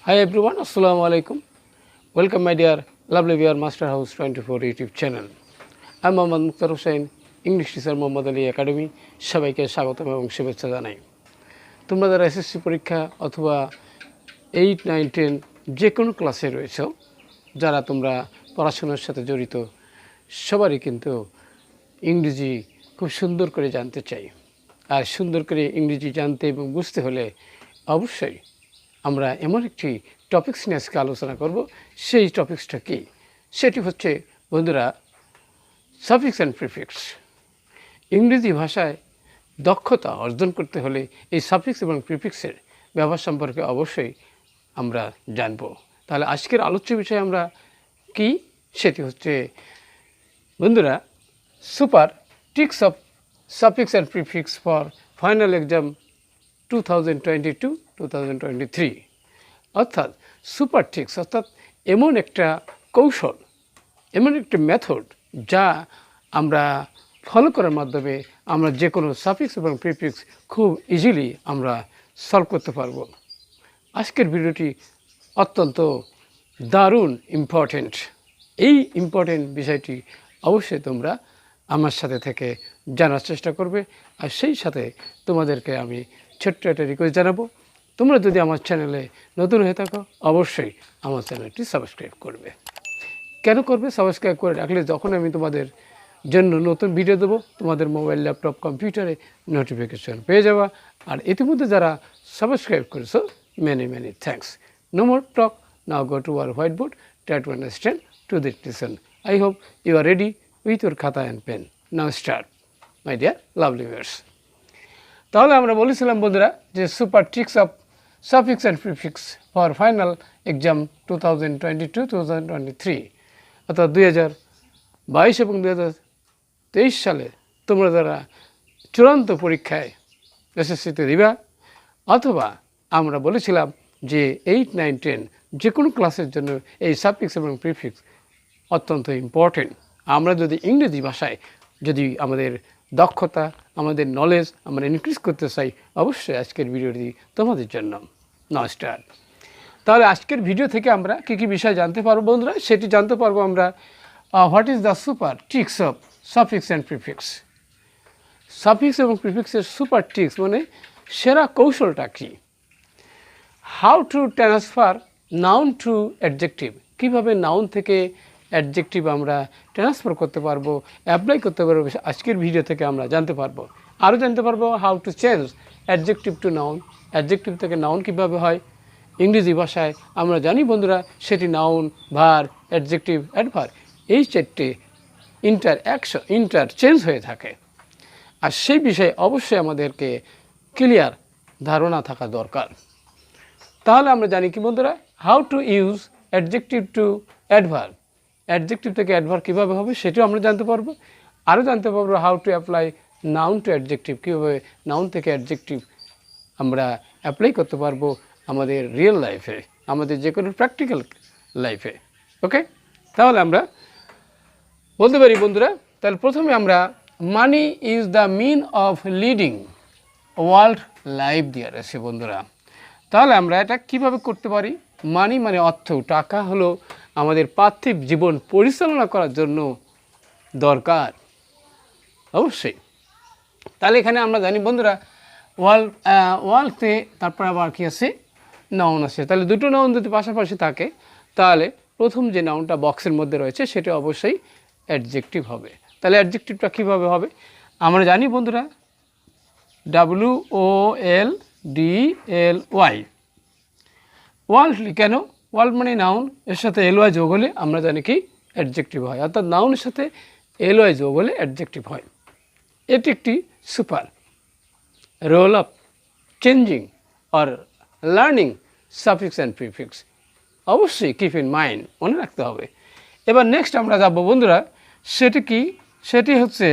Hi everyone, Assalamu alaikum. Welcome my dear lovely viewer Master House 24 YouTube channel. I'm Mohammad Mukhtar Hussain, English teacher Mohammad Ali Academy. সবাইকে স্বাগতম এবং শুভেচ্ছা জানাই। তোমরা যারা SSC পরীক্ষা অথবা 8, 9, 10 যে কোনো ক্লাসে রয়েছো, যারা তোমরা পড়াশোনার সাথে জড়িত সবারই কিন্তু ইংরেজি খুব সুন্দর করে জানতে চাই। আর সুন্দর করে ইংরেজি জানতে এবং বুঝতে হলে অবশ্যই আমরা এমন একটি টপিকস নিয়ে আজকে আলোচনা করব। সেই টপিকসটা কি? সেটি হচ্ছে বন্ধুরা সাফিক্স অ্যান্ড প্রিফিক্স। ইংরেজি ভাষায় দক্ষতা অর্জন করতে হলে এই সাফিক্স এবং প্রিফিক্সের ব্যবহার সম্পর্কে অবশ্যই আমরা জানব। তাহলে আজকের আলোচ্য বিষয় আমরা কি, সেটি হচ্ছে বন্ধুরা super tricks of suffix and prefix for final exam 2022-2023। অর্থাৎ সুপার ট্রিক্স অর্থাৎ এমন একটা কৌশল, এমন একটা মেথড যা আমরা ফলো করার মাধ্যমে আমরা যে কোনো সাফিক্স এবং প্রিফিক্স খুব ইজিলি আমরা সলভ করতে পারব। আজকের ভিডিওটি অত্যন্ত দারুণ ইম্পর্টেন্ট। এই ইম্পর্টেন্ট বিষয়টি অবশ্যই তোমরা আমার সাথে থেকে জানার চেষ্টা করবে। আর সেই সাথে তোমাদেরকে আমি ছোট্ট একটা রিকোয়েস্ট জানাবো, তোমরা যদি আমার চ্যানেলে নতুন হয়ে থাকো অবশ্যই আমার চ্যানেলটি সাবস্ক্রাইব করবে। কেন করবে? সাবস্ক্রাইব করে রাখলে যখন আমি তোমাদের জন্য নতুন ভিডিও দেবো তোমাদের মোবাইল, ল্যাপটপ, কম্পিউটারে নোটিফিকেশন পেয়ে যাওয়া। আর ইতিমধ্যে যারা সাবস্ক্রাইব করেছো, many many thanks. No more talk, now go to our whiteboard, try to understand to this lesson. I hope you are ready with your খাতা and pen. Now start my dear lovely viewers. তাহলে আমরা বলেছিলাম বন্ধুরা যে super tricks of suffix and prefix for final exam 2022-2023, অর্থাৎ 2022 এবং 2023 সালে তোমরা যারা চূড়ান্ত পরীক্ষায় এসএসসিতে দিবা, অথবা আমরা বলেছিলাম যে 8, 9, 10 যে কোনো ক্লাসের জন্য এই সাফিক্স এবং প্রিফিক্স অত্যন্ত ইম্পর্টেন্ট। আমরা যদি ইংরেজি ভাষায় যদি আমাদের দক্ষতা, আমাদের নলেজ আমরা ইনক্রিজ করতে চাই, অবশ্যই আজকের ভিডিওটি তোমাদের জন্য। নাও স্টার্ট। তাহলে আজকের ভিডিও থেকে আমরা কী কী বিষয় জানতে পারবো বন্ধুরা, সেটি জানতে পারবো আমরা what is the super tricks of suffix and prefix. Suffix এবং প্রিফিক্সের সুপার ট্রিক্স মানে সেরা কৌশলটা কী? How to transfer noun to adjective, কীভাবে নাউন থেকে অ্যাডজেক্টিভ আমরা ট্রান্সফার করতে পারবো, অ্যাপ্লাই করতে পারবো, আজকের ভিডিও থেকে আমরা জানতে পারবো। আরও জানতে পারবো how to change adjective two noun, adjective থেকে নাউন কীভাবে হয় ইংরেজি ভাষায়। আমরা জানি বন্ধুরা সেটি নাউন, ভার, অ্যাডজেক্টিভ, অ্যাডভার, এই চারটে ইন্টারচেঞ্জ হয়ে থাকে। আর সেই বিষয়ে অবশ্যই আমাদেরকে ক্লিয়ার ধারণা থাকা দরকার। তাহলে আমরা জানি কি বন্ধুরা, how to use adjective to adverb, adjective থেকে অ্যাডভার কীভাবে হবে সেটাও আমরা জানতে পারবো। আরও জানতে পারবো how to apply noun to adjective, কীভাবে নাউন থেকে অ্যাডজেক্টিভ আমরা অ্যাপ্লাই করতে পারবো আমাদের রিয়েল লাইফে, আমাদের যে কোনো প্র্যাকটিক্যাল লাইফে। ওকে, তাহলে আমরা বলতে পারি বন্ধুরা, তাহলে প্রথমে আমরা money is the mean of leading world life দিয়ে আছে বন্ধুরা। তাহলে আমরা এটা কিভাবে করতে পারি? মানি মানে অর্থ, টাকা হলো আমাদের পার্থিব জীবন পরিচালনা করার জন্য দরকার অবশ্যই। তাহলে এখানে আমরা জানি বন্ধুরা ওয়ার্ল্ডতে তারপর আবার কি আছে, নাউন আছে। তাহলে দুটো নাউন যদি পাশাপাশি থাকে তাহলে প্রথম যে নাউনটা বক্সের মধ্যে রয়েছে সেটা অবশ্যই অ্যাডজেক্টিভ হবে। তাহলে অ্যাডজেক্টিভটা কীভাবে হবে? আমরা জানি বন্ধুরা WOLDLY, ওয়ার্ল্ডলি। কেন? ওয়ার্ল্ড মানে নাউন, এর সাথে LY যোগ হলে আমরা জানি কি অ্যাডজেক্টিভ হয়, অর্থাৎ নাউনের সাথে LY যোগ হলে অ্যাডজেক্টিভ হয়। এটি একটি super role of changing or learning suffix and prefix. অবশ্যই কিপ ইন মাইন্ড, মনে রাখতে হবে। এবার নেক্সট আমরা যাব বন্ধুরা, সেটি কি? সেটি হচ্ছে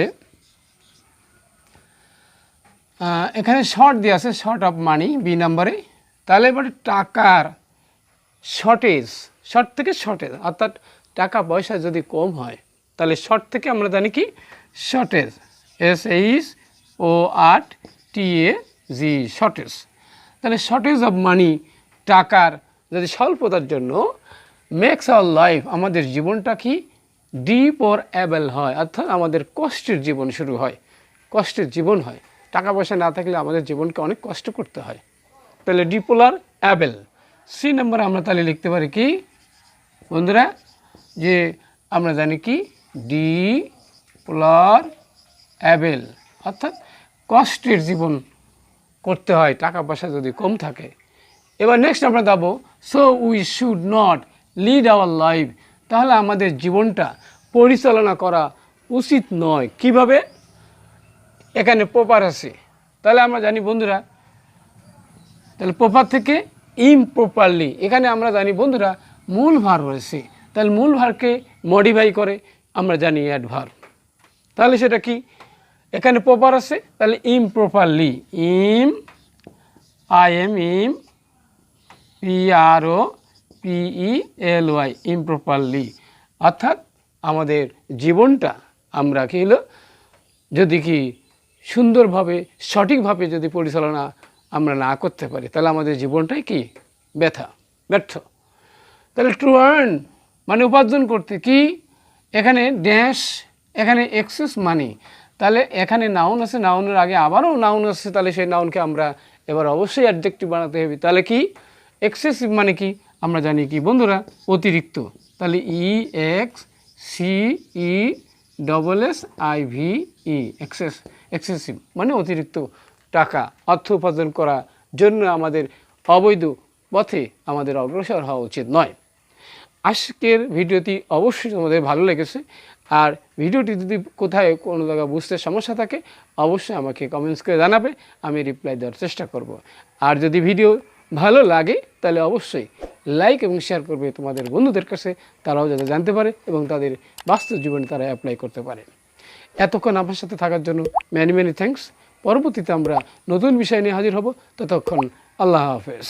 এখানে শর্ট দিয়ে আছে, শর্ট অফ মানি বি নাম্বারে। তাহলে এবারে টাকার শর্টেজ, শর্ট থেকে শর্টেজ, অর্থাৎ টাকা পয়সা যদি কম হয় তাহলে শর্ট থেকে আমরা জানি কি শর্টেজ, SHORTAGE, শর্টেজ। তাহলে শর্টেজ অফ মানি, টাকার যদি স্বল্পতার জন্য মেক্স আওয়ার লাইফ আমাদের জীবনটা কি ডিপ অর অ্যাবেল হয়, অর্থাৎ আমাদের কষ্টের জীবন শুরু হয়, কষ্টের জীবন হয়। টাকা পয়সা না থাকলে আমাদের জীবনকে অনেক কষ্ট করতে হয়। তাহলে ডিপোলার অ্যাবেল। সি নাম্বার আমরা তাহলে লিখতে পারি কি বন্ধুরা, যে আমরা জানি কি ডিপোলার অ্যাবেল, অর্থাৎ কষ্টের জীবন করতে হয় টাকা পয়সা যদি কম থাকে। এবার নেক্সট আমরা যাবো so we should not lead our life, তাহলে আমাদের জীবনটা পরিচালনা করা উচিত নয়। কিভাবে? এখানে প্রপার আছে, তাহলে আমরা জানি বন্ধুরা, তাহলে প্রপার থেকে ইমপ্রপারলি, এখানে আমরা জানি বন্ধুরা মূল ভার রয়েছে, তাহলে মূল ভারকে মডিফাই করে আমরা জানি অ্যাডভার্ব। তাহলে সেটা কি? এখানে প্রপার আছে, তাহলে ইমপ্রপারলি, PROPELY, ইমপ্রপারলি, অর্থাৎ আমাদের জীবনটা আমরা কি হলো যদি কি সুন্দরভাবে সঠিকভাবে যদি পরিচালনা আমরা না করতে পারি, তাহলে আমাদের জীবনটাই কি ব্যর্থ। তাহলে টু আর্ন মানে উপার্জন করতে, কি এখানে ড্যাশ, এখানে এক্সেস মানি, তাহলে এখানে নাউন আছে, নাউনের আগে আবারও নাউন আছে, তাহলে সেই নাউনকে আমরা এবার অবশ্যই অ্যাডজেক্টিভ বানাতে হবে। তাহলে কি এক্সেসিভ মানে কি আমরা জানি কি বন্ধুরা অতিরিক্ত, তাহলে EXCESSIVE, এক্সেসিভ মানে অতিরিক্ত টাকা অর্থ উপার্জন করার জন্য আমাদের অবৈধ পথে আমাদের অগ্রসর হওয়া উচিত নয়। আজকের ভিডিওটি অবশ্যই তোমাদের ভালো লেগেছে, আর ভিডিওটি যদি কোথায় কোনো জায়গায় বুঝতে সমস্যা থাকে অবশ্যই আমাকে কমেন্টস করে জানাবে, আমি রিপ্লাই দেওয়ার চেষ্টা করব। আর যদি ভিডিও ভালো লাগে তাহলে অবশ্যই লাইক এবং শেয়ার করবে তোমাদের বন্ধুদের কাছে, তারাও যাতে জানতে পারে এবং তাদের বাস্তব জীবনে তারা অ্যাপ্লাই করতে পারে। এতক্ষণ আমার সাথে থাকার জন্য মেনি থ্যাঙ্কস। পরবর্তীতে আমরা নতুন বিষয় নিয়ে হাজির হব, ততক্ষণ আল্লাহ হাফেজ।